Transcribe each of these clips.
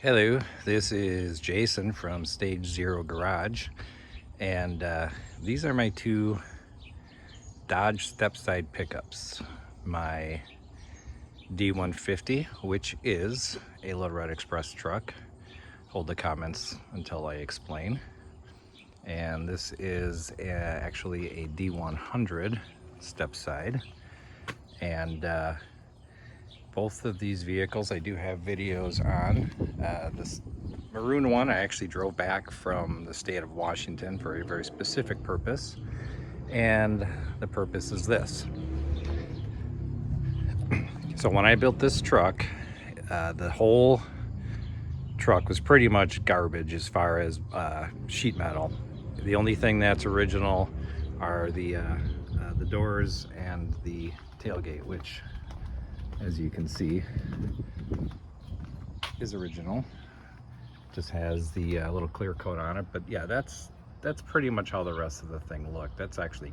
Hello, this is Jason from Stage Zero Garage, and these are my two Dodge Stepside pickups. My D150, which is a Lil Red Express truck. Hold the comments until I explain. And this is actually a D100 Stepside, and both of these vehicles I do have videos on. This maroon one I actually drove back from the state of Washington for a very specific purpose, and the purpose is this. So when I built this truck, the whole truck was pretty much garbage as far as sheet metal. The only thing that's original are the doors and the tailgate, which, as you can see, is original. Just has the little clear coat on it, but yeah, that's pretty much how the rest of the thing looked. That's actually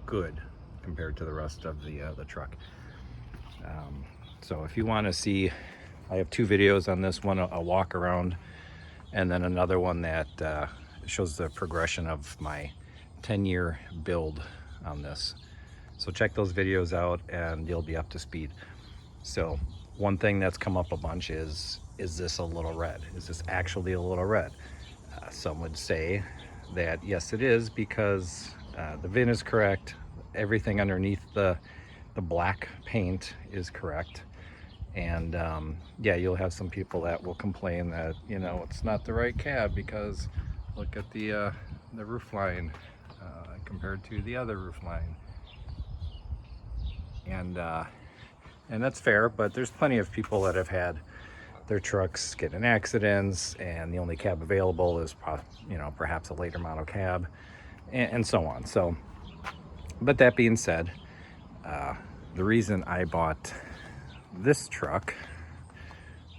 good compared to the rest of the truck. So if you want to see, I have two videos on this one, a walk around, and then another one that shows the progression of my 10-year build on this. So check those videos out and you'll be up to speed. So one thing that's come up a bunch is this a Lil Red? Is this actually a Lil Red? Some would say that yes, it is, because the VIN is correct. Everything underneath the black paint is correct. And yeah, you'll have some people that will complain that, you know, it's not the right cab because look at the roof line compared to the other roof line. And that's fair, but there's plenty of people that have had their trucks get in accidents and the only cab available is, you know, perhaps a later model cab, and so on. So, but that being said, the reason I bought this truck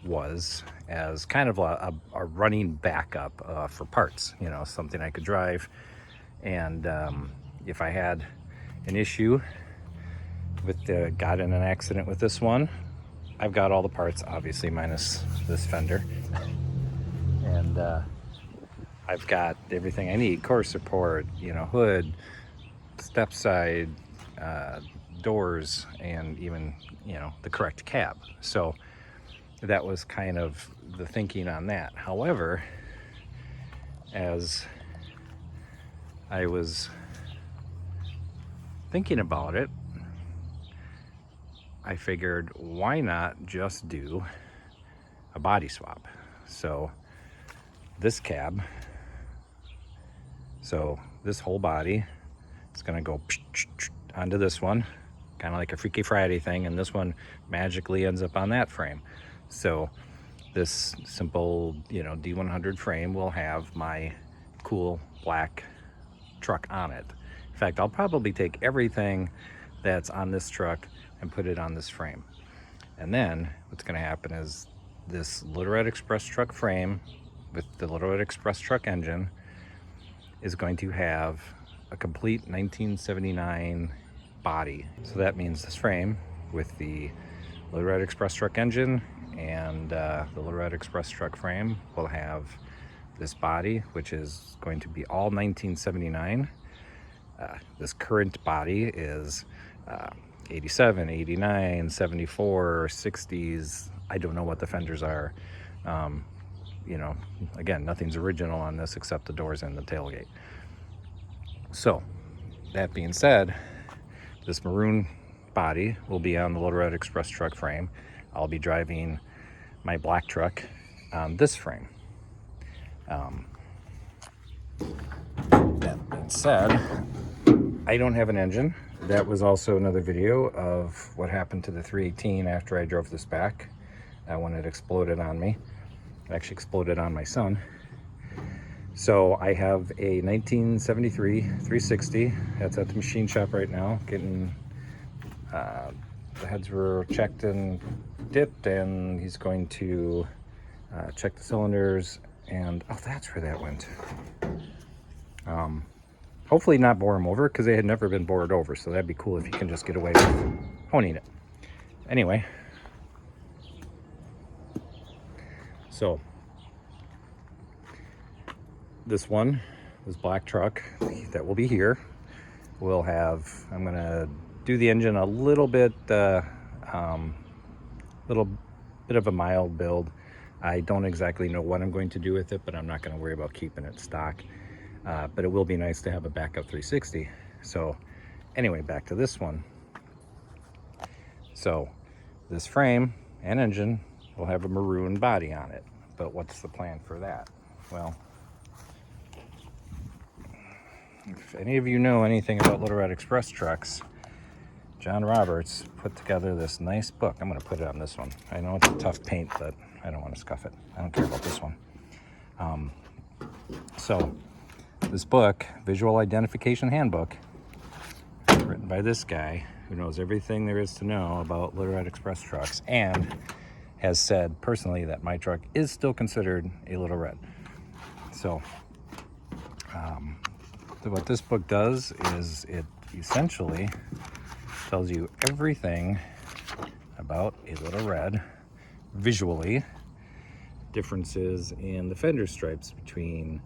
was as kind of a running backup for parts, you know, something I could drive. And if I had an issue with got in an accident with this one, I've got all the parts, obviously minus this fender. And I've got everything I need: core support, you know, hood, step side, doors, and even, you know, the correct cab. So that was kind of the thinking on that. However, as I was thinking about it, I figured, why not just do a body swap? So this cab, so this whole body is going to go onto this one, kind of like a Freaky Friday thing, and this one magically ends up on that frame. So this simple, you know, D100 frame will have my cool black truck on it. In fact, I'll probably take everything that's on this truck and put it on this frame. And then what's going to happen is this Lil Red Express truck frame with the Lil Red Express truck engine is going to have a complete 1979 body. So that means this frame with the Lil Red Express truck engine and the Lil Red Express truck frame will have this body, which is going to be all 1979. This current body is 87, 89, 74, 60s. I don't know what the fenders are. You know, again, nothing's original on this except the doors and the tailgate. So that being said, this maroon body will be on the Lil Red Express truck frame. I'll be driving my black truck on this frame. That being said, I don't have an engine. That was also another video of what happened to the 318 after I drove this back when it exploded on me. It actually exploded on my son. So I have a 1973 360 that's at the machine shop right now, getting the heads were checked and dipped, and he's going to check the cylinders, and oh, that's where that went. Hopefully not bore them over, because they had never been bored over, so that'd be cool if you can just get away with honing it. Anyway, So this black truck that will be here will have, I'm gonna do the engine a little bit of a mild build. I don't exactly know what I'm going to do with it, but I'm not going to worry about keeping it stock. But it will be nice to have a backup 360. So anyway, back to this one. So this frame and engine will have a maroon body on it. But what's the plan for that? Well, if any of you know anything about Lil Red Express trucks, John Roberts put together this nice book. I'm going to put it on this one. I know it's a tough paint, but I don't want to scuff it. I don't care about this one. So this book, Visual Identification Handbook, written by this guy who knows everything there is to know about Lil Red Express trucks, and has said personally that my truck is still considered a Lil Red. So what this book does is it essentially tells you everything about a Lil Red visually, differences in the fender stripes between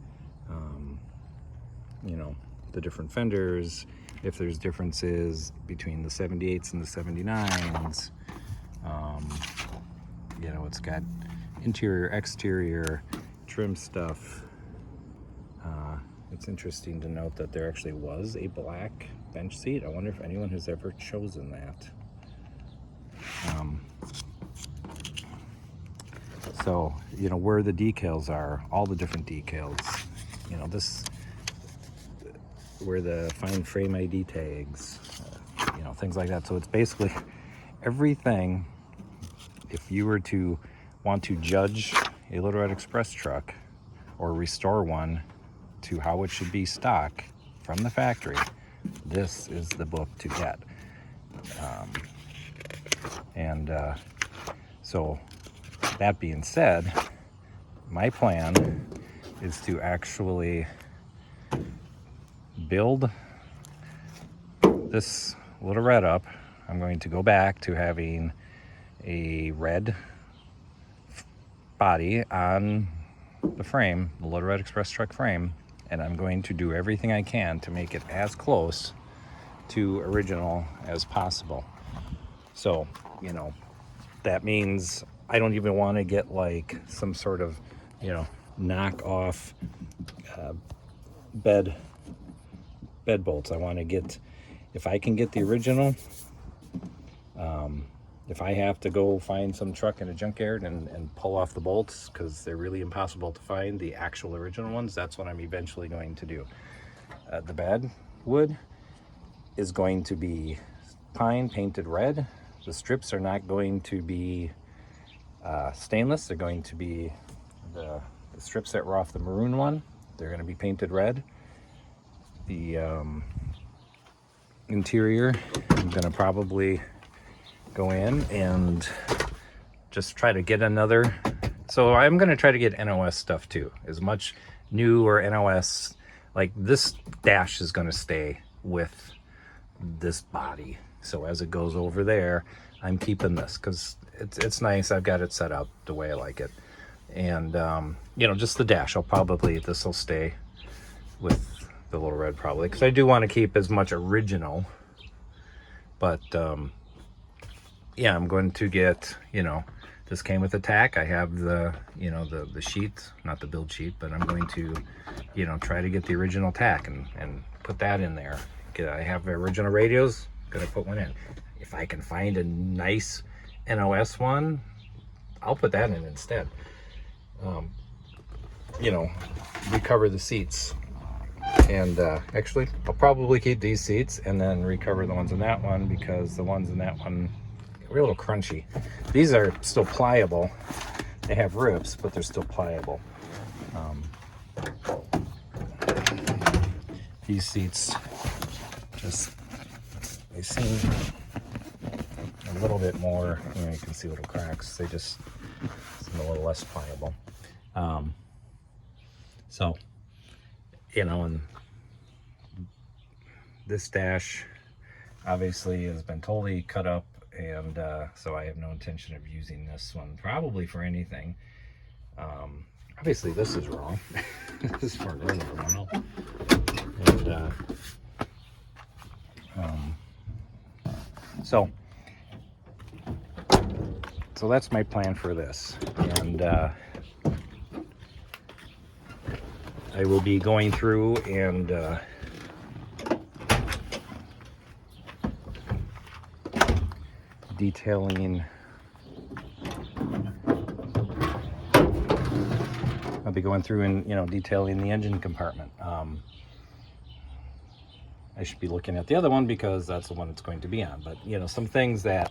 the different fenders, if there's differences between the 78s and the 79s. It's got interior, exterior, trim stuff. It's interesting to note that there actually was a black bench seat. I wonder if anyone has ever chosen that. So, where the decals are, all the different decals, where the fine frame ID tags, things like that. So it's basically everything. If you were to want to judge a Lil Red Express truck or restore one to how it should be stock from the factory, this is the book to get. So that being said, my plan is to actually build this Lil Red up. I'm going to go back to having a red body on the frame, the Lil Red Express truck frame, and I'm going to do everything I can to make it as close to original as possible. So, that means I don't even want to get like some sort of, knock-off bed bolts. I want to get, if I can get the original, if I have to go find some truck in a junkyard and pull off the bolts because they're really impossible to find, the actual original ones, that's what I'm eventually going to do. The bed wood is going to be pine painted red. The strips are not going to be stainless. They're going to be the strips that were off the maroon one. They're going to be painted red. The interior, I'm going to probably go in and just try to get another. So I'm going to try to get NOS stuff too. As much new or NOS, like this dash is going to stay with this body. So as it goes over there, I'm keeping this because it's nice. I've got it set up the way I like it. And, just the dash, this will stay with the Lil Red probably, because I do want to keep as much original. But, I'm going to get, this came with a tack. I have the, the sheet, not the build sheet, but I'm going to, try to get the original tack and put that in there. I have the original radios, gonna put one in. If I can find a nice NOS one, I'll put that in instead. Recover the seats. And actually, I'll probably keep these seats and then recover the ones in that one, because the ones in that one are a little crunchy. These are still pliable. They have ribs, but they're still pliable. These seats they seem a little bit more, you can see little cracks. They just seem a little less pliable. And this dash obviously has been totally cut up, and so I have no intention of using this one probably for anything. Obviously this is wrong. This is for normal. And so that's my plan for this. And I will be going through and detailing. I'll be going through and, detailing the engine compartment. I should be looking at the other one because that's the one it's going to be on. But, some things that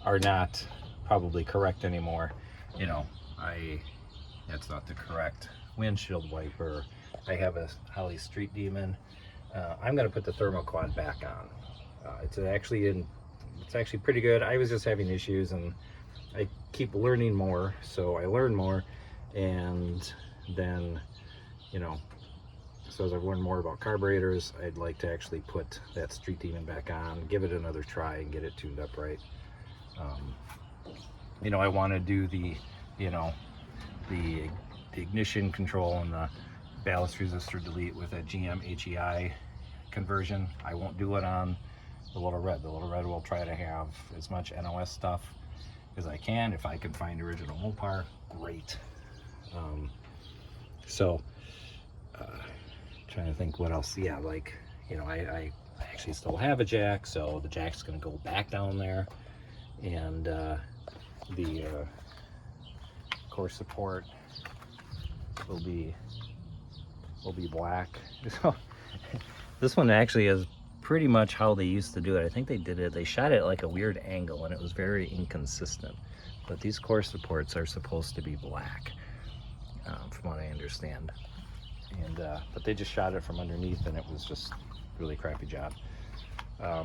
are not probably correct anymore, that's not the correct windshield wiper. I have a Holly Street Demon. I'm going to put the thermoquad back on. It's actually pretty good. I was just having issues, and I keep learning more, so I learn more, and then so as I've learned more about carburetors, I'd like to actually put that Street Demon back on, give it another try, and get it tuned up right. I want to do the ignition control and the ballast resistor delete with a GM HEI conversion. I won't do it on the Lil Red. The Lil Red will try to have as much NOS stuff as I can. If I can find original Mopar, great. Trying to think what else. Yeah, I actually still have a jack, so the jack's going to go back down there, and the core support will be black. So this one actually is pretty much how they used to do it. I think they shot it at like a weird angle, and it was very inconsistent. But these core supports are supposed to be black, from what I understand. And but they just shot it from underneath, and it was just really crappy job. I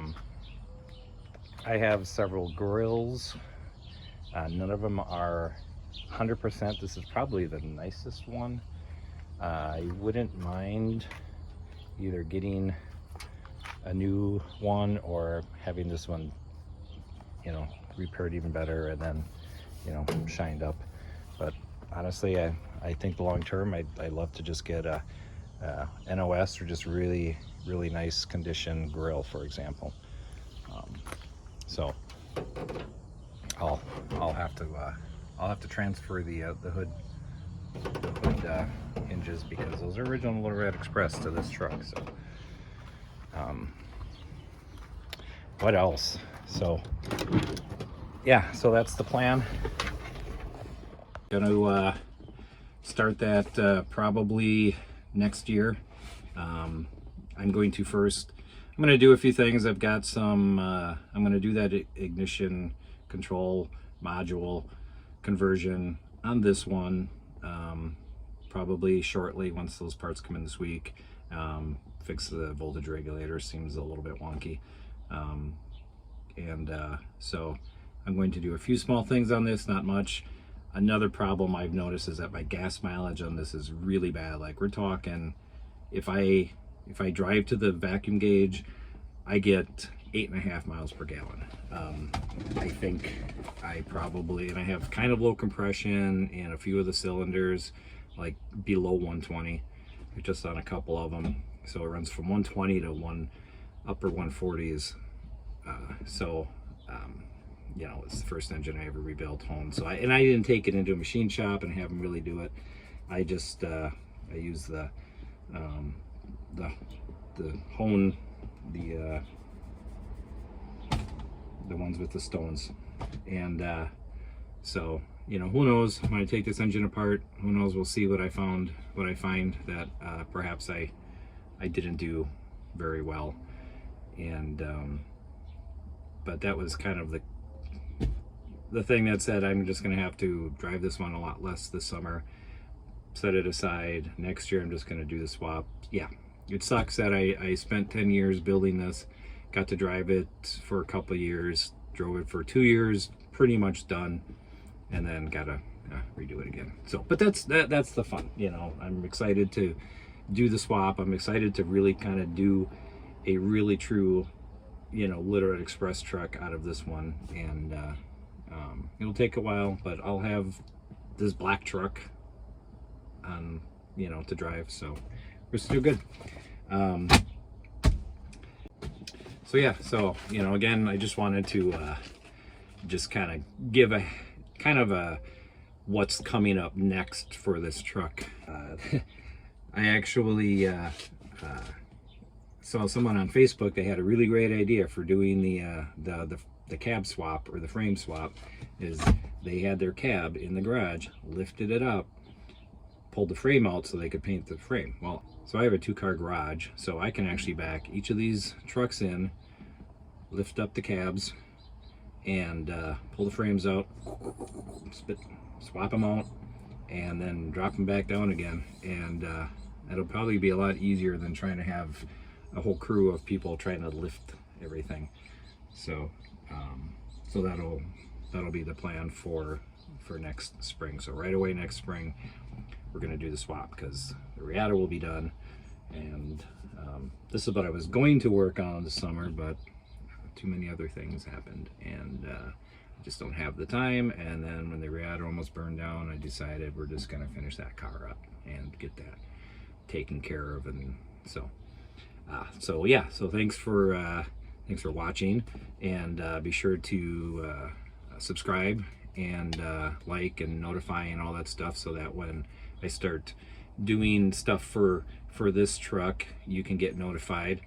have several grills. None of them are 100%. This is probably the nicest one. I wouldn't mind either getting a new one or having this one, repaired even better, and then, shined up. But honestly, I think the long term, I'd love to just get a NOS or just really, really nice condition grill, for example. So I'll have to transfer the hood hinges, because those are original Lil Red Express to this truck. So what else? So yeah, so that's the plan. Gonna start that probably next year. I'm going to do a few things. I've got some I'm going to do that ignition control module conversion on this one, probably shortly, once those parts come in this week. Fix the voltage regulator, seems a little bit wonky, so I'm going to do a few small things on this, not much. Another problem I've noticed is that my gas mileage on this is really bad. Like, we're talking, if I drive to the vacuum gauge, I get 8.5 miles per gallon. I think I have kind of low compression in a few of the cylinders, like below 120, just on a couple of them. So it runs from 120 to upper 140s. It's the first engine I ever rebuilt home. So I didn't take it into a machine shop and have them really do it. I just I use the hone, the ones with the stones, and so who knows, when I take this engine apart, who knows, we'll see what I find that perhaps I didn't do very well. And but that was kind of the thing that said I'm just gonna have to drive this one a lot less this summer, set it aside. Next year I'm just gonna do the swap. Yeah, it sucks that I spent 10 years building this, got to drive it for a couple of years, drove it for 2 years, pretty much done, and then gotta redo it again. So, but that's the fun, I'm excited to do the swap. I'm excited to really kind of do a really true, Lil Red Express truck out of this one. And it'll take a while, but I'll have this black truck you know, to drive. So we're still good. So yeah, so, you know, again, I just wanted to just kind of give a what's coming up next for this truck. I actually saw someone on Facebook. They had a really great idea for doing the cab swap, or the frame swap. Is they had their cab in the garage, lifted it up, pulled the frame out so they could paint the frame. Well, so I have a 2-car garage, so I can actually back each of these trucks in, lift up the cabs, and pull the frames out, swap them out, and then drop them back down again. And it'll probably be a lot easier than trying to have a whole crew of people trying to lift everything. So so that'll be the plan for next spring. So right away next spring we're going to do the swap, because the Reatta will be done, and this is what I was going to work on this summer, but too many other things happened, and I just don't have the time. And then when the Reatta almost burned down, I decided we're just going to finish that car up and get that taken care of. And so yeah, so thanks for watching, and be sure to subscribe and like and notify and all that stuff, so that when I start doing stuff for this truck, you can get notified.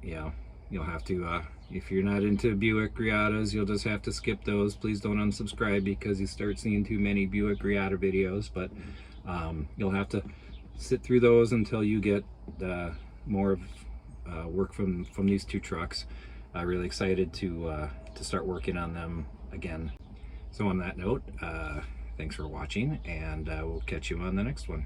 Yeah, you'll have to if you're not into Buick Reattas, you'll just have to skip those. Please don't unsubscribe, because you start seeing too many Buick Reatta videos. But you'll have to sit through those until you get more of work from these 2 trucks. Really excited to start working on them again. So on that note, thanks for watching, and we'll catch you on the next one.